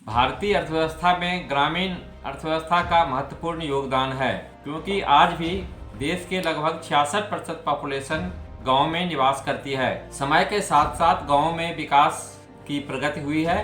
भारतीय अर्थव्यवस्था में ग्रामीण अर्थव्यवस्था का महत्वपूर्ण योगदान है, क्योंकि आज भी देश के लगभग 66% पॉपुलेशन गांव में निवास करती है। समय के साथ साथ गांव में विकास की प्रगति हुई है।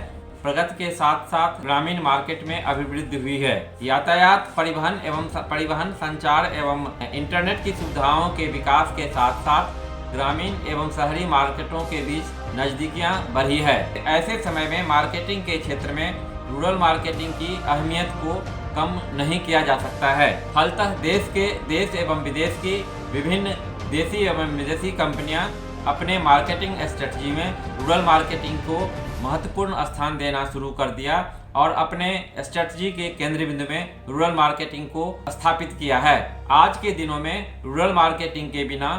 प्रगति के साथ साथ ग्रामीण मार्केट में अभिवृद्धि हुई है। यातायात, परिवहन, संचार एवं इंटरनेट की सुविधाओं के विकास के साथ साथ ग्रामीण एवं शहरी मार्केटों के बीच नजदीकियां बढ़ी है। ऐसे समय में मार्केटिंग के क्षेत्र में रूरल मार्केटिंग की अहमियत को कम नहीं किया जा सकता है। फलतः देश एवं विदेश की विभिन्न देशी एवं विदेशी कंपनियां अपने मार्केटिंग स्ट्रेटजी में रूरल मार्केटिंग को महत्वपूर्ण स्थान देना शुरू कर दिया और अपने स्ट्रेटजी के केंद्र बिंदु में रूरल मार्केटिंग को स्थापित किया है। आज के दिनों में रूरल मार्केटिंग के बिना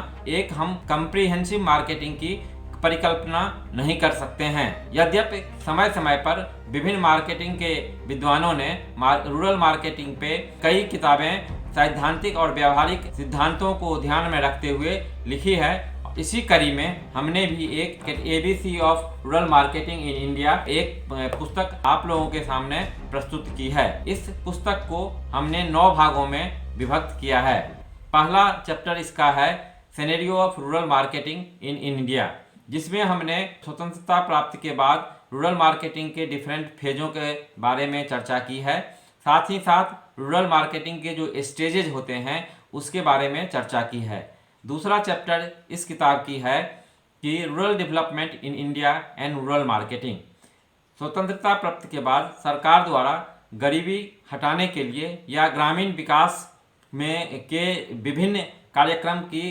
हम कम्प्रीहेंसिव मार्केटिंग की परिकल्पना नहीं कर सकते हैं। यद्यपि समय समय पर विभिन्न मार्केटिंग के विद्वानों ने रूरल मार्केटिंग पे कई किताबें सैद्धांतिक और व्यावहारिक सिद्धांतों को ध्यान में रखते हुए लिखी है। इसी कड़ी में हमने भी एक ABC of rural marketing in India एक पुस्तक आप लोगों के सामने प्रस्तुत की है। इस पुस्तक को हमने 9 भागों में विभक्त किया है। पहला चैप्टर इसका है scenario of rural marketing in India, जिसमें हमने स्वतंत्रता प्राप्ति के बाद रूरल मार्केटिंग के डिफरेंट फेजों के बारे में चर्चा की है। साथ ही साथ रूरल मार्केटिंग के जो स्टेजेज होते हैं उसके बारे में चर्चा की है। दूसरा चैप्टर इस किताब की है कि rural development in India and rural marketing. स्वतंत्रता प्राप्ति के बाद सरकार द्वारा गरीबी हटाने के लिए या ग्रामीण विकास में के विभिन्न कार्यक्रम की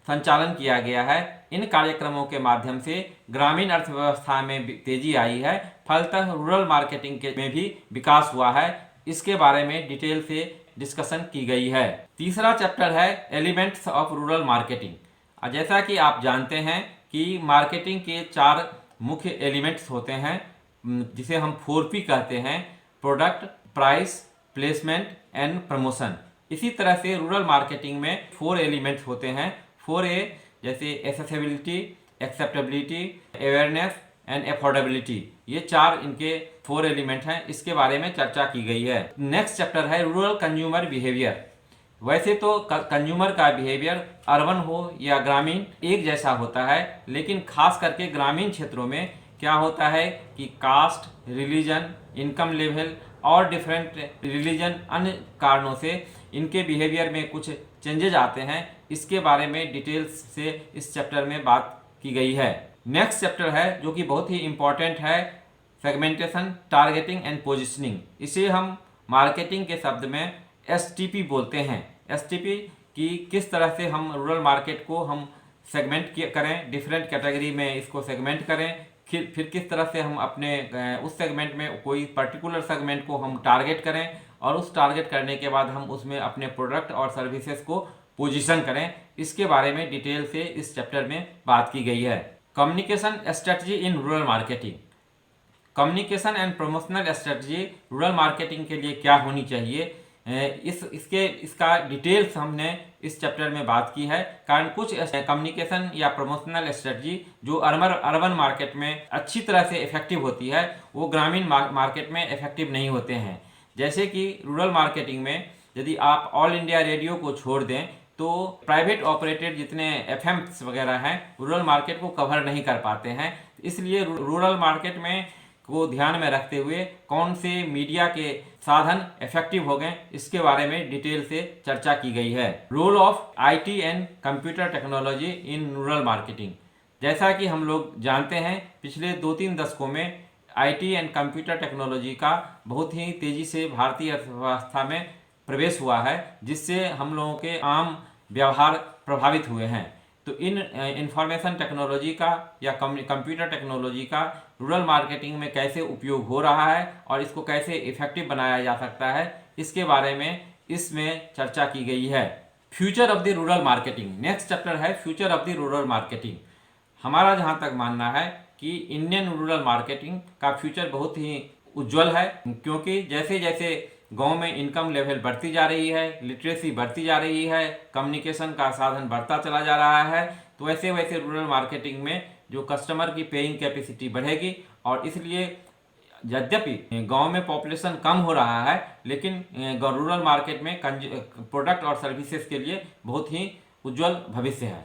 संचालन किया गया है। इन कार्यक्रमों के माध्यम से ग्रामीण अर्थव्यवस्था में तेजी आई है। फलतः रूरल मार्केटिंग के में भी विकास हुआ है। इसके बारे में डिटेल से डिस्कशन की गई है। तीसरा चैप्टर है एलिमेंट्स ऑफ रूरल मार्केटिंग। जैसा कि आप जानते हैं कि मार्केटिंग के 4 मुख्य एलिमेंट्स होते हैं, जिसे हम 4P कहते हैं: product, price, placement and promotion. इसी तरह से रूरल मार्केटिंग में 4 एलिमेंट्स होते हैं। 4A जैसे accessibility, acceptability, awareness and affordability. ये 4 इनके 4 एलिमेंट हैं। इसके बारे में चर्चा की गई है। नेक्स्ट चैप्टर है रूरल कंज्यूमर बिहेवियर। वैसे तो कंज्यूमर का बिहेवियर अर्बन हो या ग्रामीण एक जैसा होता है, लेकिन खास करके ग्रामीण क्षेत्रों में क्या होता है कि कास्ट, रिलीजन, इनकम लेवल और डिफरेंट रिलीजन अन्य कारणों से इनके बिहेवियर में कुछ चेंजेज आते हैं। इसके बारे में डिटेल्स से इस चैप्टर में बात की गई है। नेक्स्ट चैप्टर है जो कि बहुत ही इम्पोर्टेंट है, सेगमेंटेशन, टारगेटिंग एंड पोजिशनिंग। इसे हम मार्केटिंग के शब्द में STP बोलते हैं। STP की किस तरह से हम रूरल मार्केट को हम सेगमेंट करें, डिफरेंट कैटेगरी में इसको सेगमेंट करें, फिर किस तरह से हम अपने उस सेगमेंट में कोई पर्टिकुलर सेगमेंट को हम टारगेट करें और उस टारगेट करने के बाद हम उसमें अपने प्रोडक्ट और सर्विसेज को पोजीशन करें। इसके बारे में डिटेल से इस चैप्टर में बात की गई है। Communication strategy in rural marketing. Communication and promotional strategy rural marketing के लिए क्या होनी चाहिए, इसका डिटेल्स हमने इस चैप्टर में बात की है। कारण कुछ कम्युनिकेशन या प्रमोशनल स्ट्रेटजी जो अर्बन मार्केट में अच्छी तरह से इफेक्टिव होती है, वो ग्रामीण मार्केट में इफेक्टिव नहीं होते हैं। जैसे कि रूरल मार्केटिंग में यदि आप ऑल इंडिया रेडियो को छोड़ दें तो प्राइवेट ऑपरेटेड जितने FMs वगैरह हैं रूरल मार्केट को कवर नहीं कर पाते हैं। इसलिए रूरल मार्केट में को ध्यान में रखते हुए कौन से मीडिया के साधन इफेक्टिव हो गए, इसके बारे में डिटेल से चर्चा की गई है। Role of IT and computer technology in rural marketing. जैसा कि हम लोग जानते हैं पिछले 2-3 दशकों में IT एंड कंप्यूटर टेक्नोलॉजी का बहुत ही तेजी से भारतीय अर्थव्यवस्था में प्रवेश हुआ है, जिससे हम लोगों के आम व्यवहार प्रभावित हुए हैं। तो इन इंफॉर्मेशन टेक्नोलॉजी का या कंप्यूटर टेक्नोलॉजी का रूरल मार्केटिंग में कैसे उपयोग हो रहा है और इसको कैसे इफेक्टिव बनाया जा सकता है, इसके बारे में इसमें चर्चा की गई है। Future of the rural marketing. Next chapter है future of the rural marketing. हमारा जहाँ तक मानना है कि इंडियन रूरल मार्केटिंग का फ्यूचर बहुत ही उज्जवल है, क्योंकि जैसे जैसे गांव में इनकम लेवल बढ़ती जा रही है, लिटरेसी बढ़ती जा रही है, कम्युनिकेशन का साधन बढ़ता चला जा रहा है, तो वैसे वैसे रूरल मार्केटिंग में जो कस्टमर की पेइंग कैपेसिटी बढ़ेगी और इसलिए यद्यपि गांव में पॉपुलेशन कम हो रहा है, लेकिन रूरल मार्केट में प्रोडक्ट और सर्विसेज के लिए बहुत ही उज्जवल भविष्य है।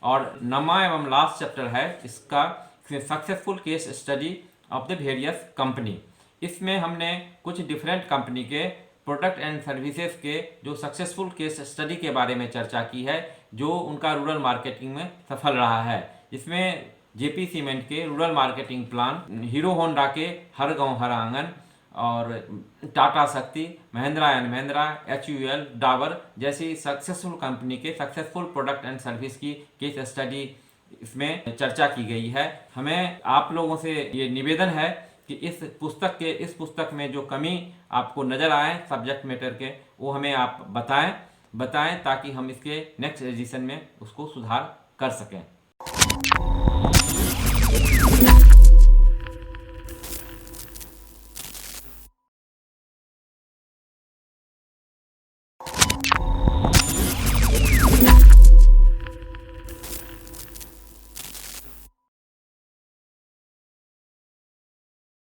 और नौवां एवं लास्ट चैप्टर है इसका successful case study of the various company. इसमें हमने कुछ डिफरेंट कंपनी के प्रोडक्ट एंड सर्विसेज के जो सक्सेसफुल केस स्टडी के बारे में चर्चा की है, जो उनका रूरल मार्केटिंग में सफल रहा है। इसमें जेपी सीमेंट के rural marketing plan, hero Honda के हर गांव हर आंगन, और टाटा शक्ति, महिंद्रा एंड महिंद्रा, HUL, डाबर जैसी सक्सेसफुल कंपनी के सक्सेसफुल प्रोडक्ट एंड सर्विस की केस स्टडी इसमें चर्चा की गई है। हमें आप लोगों से ये निवेदन है कि इस पुस्तक में जो कमी आपको नज़र आए सब्जेक्ट मैटर के, वो हमें आप बताएं ताकि हम इसके नेक्स्ट एडिशन में उसको सुधार कर सकें।